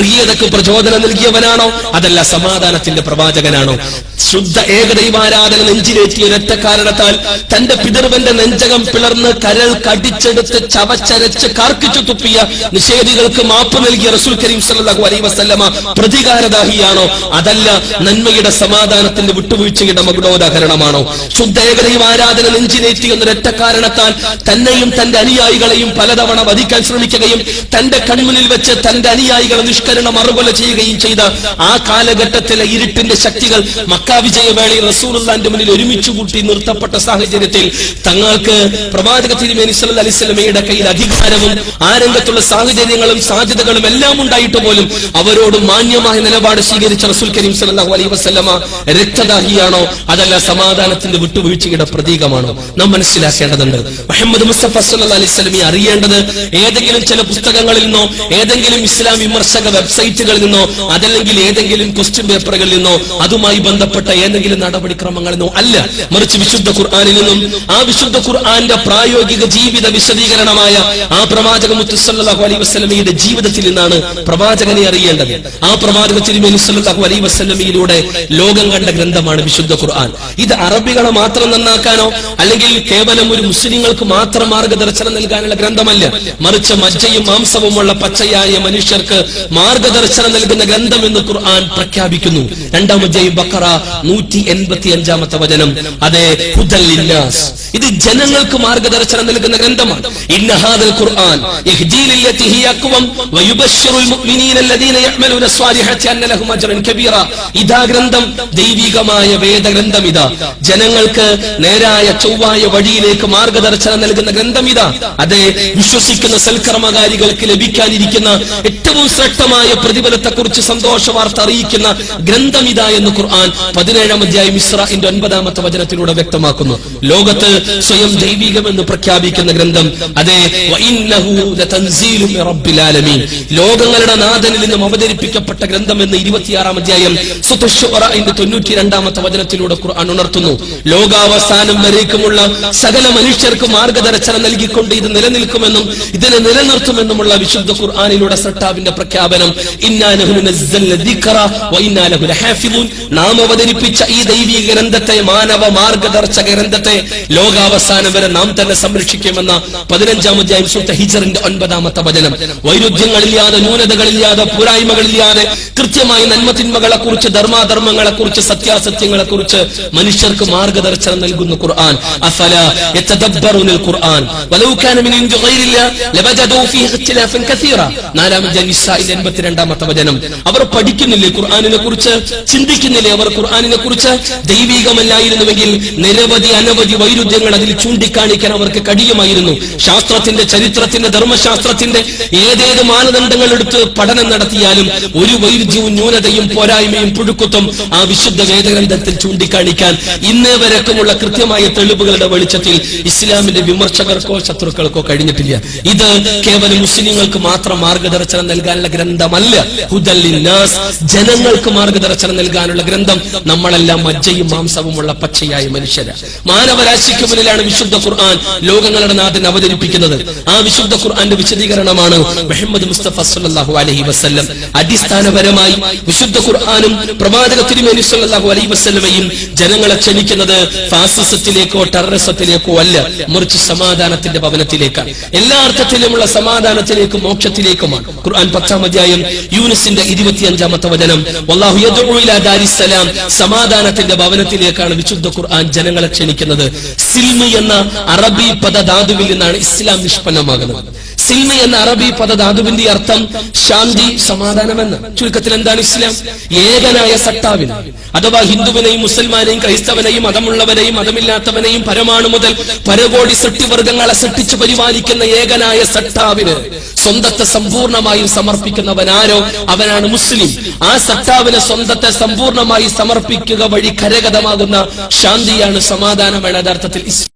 വർഗീയതക്ക് പ്രചോദനം നൽകിയവനാണോ, അതല്ല സമാധാനത്തിന്റെ പ്രവാചകനാണോ? ശുദ്ധ ഏകദൈവാരാധന നെഞ്ചിലേറ്റിയ ഒരൊറ്റ കാരണത്താൽ തന്റെ പിതൃവന്റെ നെഞ്ചകം പിളർന്ന് കരൾ കടിച്ചെടുത്ത് ചവച്ചരച്ച് കാർക്കിച്ചു തുപ്പിയ നിഷേധികൾക്ക് മാപ്പ് നൽകിയ റസൂൽ കരീം സല്ലല്ലാഹു അലൈഹി വസല്ലമ പ്രതികാരദാഹിയാണോ, അതല്ല നന്മയുടെ സമാധാനത്തിന്റെ വിട്ടുവീഴ്ചയുടെ മകുടോദാഹരണമാണോ? ശുദ്ധ ഏകദൈവാരാധന നെഞ്ചിലേറ്റിയ ഒരൊറ്റ കാരണത്താൽ തന്നെയും തന്റെ അനുയായികളെയും പലതവണ വധിക്കാൻ ശ്രമിക്കുകയും തന്റെ കൺമുന്നിൽ വെച്ച് തന്റെ അനുയായികളെ നിഷ്കരണം അറുകൊല ചെയ്യുകയും ചെയ്ത ആ കാലഘട്ടത്തിലെ ഇരുട്ടിന്റെ ശക്തികൾ മക്ക വിജയവേളയിൽ റസൂലുള്ളാഹിന്റെ മുന്നിൽ ഒരുമിച്ച് കൂട്ടി നിർത്തപ്പെട്ട സാഹചര്യത്തിൽ തങ്ങൾക്ക് പ്രവാചക തിരുമേനി സല്ലല്ലാഹു അലൈഹി വസല്ലമയുടെ കയ്യിൽ അധികാരവും ആ രംഗത്തുള്ള സാഹചര്യങ്ങളും സാധ്യതകളും എല്ലാം ഉണ്ടായിട്ട് പോലും അവരോട് മാന്യമായ നിലപാട് സ്വീകരിച്ച റസൂൽ കരീം സല്ലല്ലാഹു അലൈഹി വസല്ലമ രക്തദാഹിയാണോ, അതല്ല സമാധാനത്തിന്റെ വിട്ടുവീഴ്ചയുടെ പ്രതീകമാണോ? നാം മനസ്സിലാക്കേണ്ടതുണ്ട്. മുഹമ്മദ് മുസ്തഫ സല്ലല്ലാഹു അലൈഹി വസല്ലമയെ അറിയേണ്ടത് ഏതെങ്കിലും ചില പുസ്തകങ്ങളിൽ നിന്നോ, ഏതെങ്കിലും ഇസ്ലാം വിമർശക വെബ്സൈറ്റുകളിൽ നിന്നോ, അതല്ലെങ്കിൽ ഏതെങ്കിലും ക്വസ്റ്റ്യൻ പേപ്പറുകളിൽ നിന്നോ, അതുമായി ബന്ധപ്പെട്ട ഏതെങ്കിലും നടപടിക്രമങ്ങളിൽ നിന്നോ അല്ല, മറിച്ച് വിശുദ്ധ ഖുർആനിൽ നിന്നും ആ വിശുദ്ധ ഖുർആന്റെ പ്രായോഗിക ജീവിത വിശദീകരണമായ ആ പ്രവാചക മുത്ത് സല്ലല്ലാഹു അലൈഹി വസല്ലമയുടെ ജീവിതത്തിൽ നിന്നാണ് പ്രവാചകനെ അറിയേണ്ടത്. ആ പ്രവാചക തിരുമേനി സല്ലല്ലാഹു അലൈഹി വസല്ലമയിലൂടെ ലോകം കണ്ട ഗ്രന്ഥമാണ് വിശുദ്ധ ഖുർആൻ. ഇത് അറബികളെ മാത്രം നന്നാക്കാനോ അല്ലെങ്കിൽ കേവലം ഒരു മുസ്ലിങ്ങൾക്ക് മാത്രം മാർഗദർശനം നൽകാനുള്ള ഗ്രന്ഥമല്ല, മറിച്ച് മജ്ജയും മാംസവുമുള്ള പച്ചയായ മനുഷ്യർക്ക് മാർഗദർശനം നൽകുന്ന ഗ്രന്ഥം എന്ന് ഖുർആൻ പ്രഖ്യാപിക്കുന്നു. രണ്ടാം അധ്യായം ബഖറ 185 വചനം. അതെ, ഹുദൽ ലിന്നാസ്, ഇത് ജനങ്ങൾക്ക് മാർഗദർശനം നൽകുന്ന ഗ്രന്ഥമാണ്. ഇന്ന ഹാദൽ ഖുർആൻ യഹ്ദീ ലില്ലതി ഹിയ അഖ്വം വയുബശ്ശിറുൽ മുഅ്മിനീന അല്ലദീന യഅമലൂന സ്വാലിഹാത്തി അന്ന ലഹും അജ്റൻ കബീറ. ഇതാ ഗ്രന്ഥം, ദൈവികമായ വേദഗ്രന്ഥം ഇതാ, ജനങ്ങൾക്ക് നേരായ ചൊവ്വായ വഴിയിലേക്ക് മാർഗദർശനം നൽകുന്ന ഗ്രന്ഥം ഇതാ. അതെ, വിശ്വസിക്കുന്ന സൽക്കർമ്മകാരികൾക്ക് ലഭിക്കാനിരിക്കുന്ന ഏറ്റവും ശ്രേഷ്ഠമായ പ്രതിഫലത്തെ കുറിച്ച് സന്തോഷ വാർത്ത അറിയിക്കുന്ന ഗ്രന്ഥം ഇതാ എന്ന് ഖുർആൻ 17-ാം അധ്യായം ഇസ്രാഇന്റെ 9-ാമത്തെ വചനത്തിലൂടെ വ്യക്തമാക്കുന്നു. ലോകത്ത് സ്വയം ദൈവികമെന്ന് പ്രഖ്യാപിക്കുന്ന ഗ്രന്ഥം, അതെ, വഇന്നഹു ലതൻസീലു മിർ റബ്ബിൽ ആലമീൻ, ലോകങ്ങളുടെ നാഥനിൽ നിന്നും അവതരിപ്പിക്കപ്പെട്ട ഗ്രന്ഥം എന്ന് 26-ാം അധ്യായം സൂറത്തുൽ ശുഅറയുടെ 92-ാമത്തെ വചനത്തിലൂടെ ഖുർആൻ ഉണർത്തുന്നു. ലോകാവസാനം വരേക്കുമുള്ള സകല മനുഷ്യർക്ക് മാർഗദർശനം നൽകിക്കൊണ്ട് ഇത് നിലനിൽക്കുമെന്നും ഇതിനെ നിലനിർത്തുമെന്നുമുള്ള വിശുദ്ധ ഖുർആനിലൂടെ സട്ടാവിന്റെ പ്രഖ്യാപനം. ഇന്നാ നഹ്നു നസ്സൽന ദിക്റ വ ഇന്നാ ലഹു ലഹാഫിദൂൻ, നാം അവതരിപ്പിച്ച ഈ ദൈവിക ഗ്രന്ഥത്തെ, മാനവ മാർഗദർശക ഗ്രന്ഥത്തെ ലോകാവസാനം വരെ നാം തന്നെ സംരക്ഷിക്കുമെന്ന 15-ാം അധ്യായം സൂറത്തുൽ ഹിജ്റിന്റെ 9-ാമത്തെ വചനം. വൈരുദ്ധ്യങ്ങളില്ലാതെ, ന്യൂനതകളില്ലാതെ, പോരായ്മകളില്ലാതെ കൃത്യമായി നന്മതിന്മകളെ കുറിച്ച്, ധർമാധർമ്മങ്ങളെ കുറിച്ച്, സത്യാസത്യങ്ങളെ കുറിച്ച് മനുഷ്യർക്ക് മാർഗദർശനം നൽകുന്ന ഖുർആൻ. അഫലാ യതദബ്ബറൂനൽ ഖുർആൻ വലൗ കാന മിൻ ഇൻദി ഗൈരില്ലാഹ് ലവജദൂ ഫീഹി ഇഖ്തിലാഫൻ കസീറ. 4-ാം അധ്യായം നിസാഇന്റെ 82-ാമത്തെ വചനം. അവർ പഠിക്കുന്നില്ലേ ഖുർആനിനെ കുറിച്ച്, ചിന്തിക്കുന്നില്ലേ അവർ ഖുർആനിനെ കുറിച്ച്? ദൈവികമല്ലായിരുന്നുവെങ്കിൽ നിരവധി അനവധി വൈരുദ്ധ്യങ്ങൾ അതിൽ ചൂണ്ടിക്കാണിക്കാൻ അവർക്ക് കഴിയുമായിരുന്നു. ശാസ്ത്രത്തിന്റെ, ചരിത്രത്തിന്റെ, ധർമ്മശാസ്ത്രത്തിന്റെ ഏതേത് മാനദണ്ഡങ്ങൾ എടുത്ത് പഠനം നടത്തിയാലും ഒരു വൈരുദ്ധ്യവും ന്യൂനതയും പോരായ്മയും പുഴുക്കുത്തും ആ വിശുദ്ധ വേദഗ്രന്ഥത്തിൽ ചൂണ്ടിക്കാണിക്കാൻ ഇന്നേ വരക്കുമുള്ള കൃത്യമായ തെളിവുകളുടെ വെളിച്ചത്തിൽ ഇസ്ലാമിന്റെ വിമർശകർക്കോ ശത്രുക്കൾക്കോ കഴിഞ്ഞിട്ടില്ല. ഇത് കേവലം മുസ്ലിങ്ങൾക്ക് മാത്രം മാർഗദർശനം നൽകാനുള്ള ഗ്രന്ഥമല്ല, ഹുദൽ ലിന്നാസ്, ജനങ്ങൾക്ക് മാർഗദർശനം നൽകാനുള്ള ഗ്രന്ഥം. നമ്മളെല്ലാം മജ്ജയും മാംസവുമുള്ള പച്ചയായ മനുഷ്യരാ. മാനവരാശിക്ക് മുന്നിലാണ് വിശുദ്ധ ഖുർആൻ ലോകങ്ങളുടെ നാഥൻ അവതരിപ്പിക്കുന്നത്. ആ വിശുദ്ധ ഖുർആന്റെ വിശദീകരണമാണ് മുഹമ്മദ് മുസ്തഫ സല്ലല്ലാഹു അലൈഹി വസല്ലം. അടിസ്ഥാനപരമായി വിശുദ്ധ ഖുർആനും പ്രവാചക തിരുമേനി സല്ലല്ലാഹു അലൈഹി വസല്ലമയും ജനങ്ങളെ ക്ഷണിക്കുന്നത് ഫാസിസത്തിലേക്കോ ടെററിസത്തിലേക്കോ അല്ല, മറിച്ച് സമാധാനത്തിന്റെ ഭവനത്തിലേക്കാണ്. എല്ലാ അർത്ഥത്തിലുമുള്ള സമാധാനത്തിലേക്കും മോക്ഷത്തിലേക്കുമാണ്. ഖുർആൻ 10-ാം അധ്യായം യൂനുസിന്റെ 25-ാമത്തെ വചനം. വല്ലാഹു യദ്ഉ ഇലാ ദാരിസ്സലാം, സമാധാനത്തിന്റെ ഭവനത്തിലേക്കാണ് വിശുദ്ധ ഖുർആൻ ജനങ്ങളെ ക്ഷണിക്കുന്നത്. സിൽമി എന്ന അറബി പദധാതുവിൽ നിന്നാണ് ഇസ്ലാം നിഷ്പന്നമാകുന്നത്. സിൽമി എന്ന അറബി പദധാതുവിന്റെ അർത്ഥം ശാന്തി, സമാധാനമെന്ന്. ചുരുക്കത്തിൽ എന്താണ് ഇസ്ലാം? ഏകനായ സട്ടാവിന്, അഥവാ ഹിന്ദുവിനെയും മുസൽമാനെയും ക്രൈസ്തവനെയും മതമുള്ളവരെയും മതമില്ലാത്തവനെയും പരമാണു മുതൽ പരകോടി സൃഷ്ടിവർഗങ്ങളെ സൃഷ്ടിച്ചു പരിപാലിക്കുന്ന ഏകനായ സട്ടാവിന് സ്വന്തത്തെ സമ്പൂർണമായും സമർപ്പിക്കുന്നവനാരോ അവനാണ് മുസ്ലിം. ആ സട്ടാവിന് സ്വന്തത്തെ സമ്പൂർണമായി സമർപ്പിക്കുക വഴി കരഗതമാകുന്ന ശാന്തിയാണ്, സമാധാനമാണ് യഥാർത്ഥത്തിൽ ഇസ്ലാം.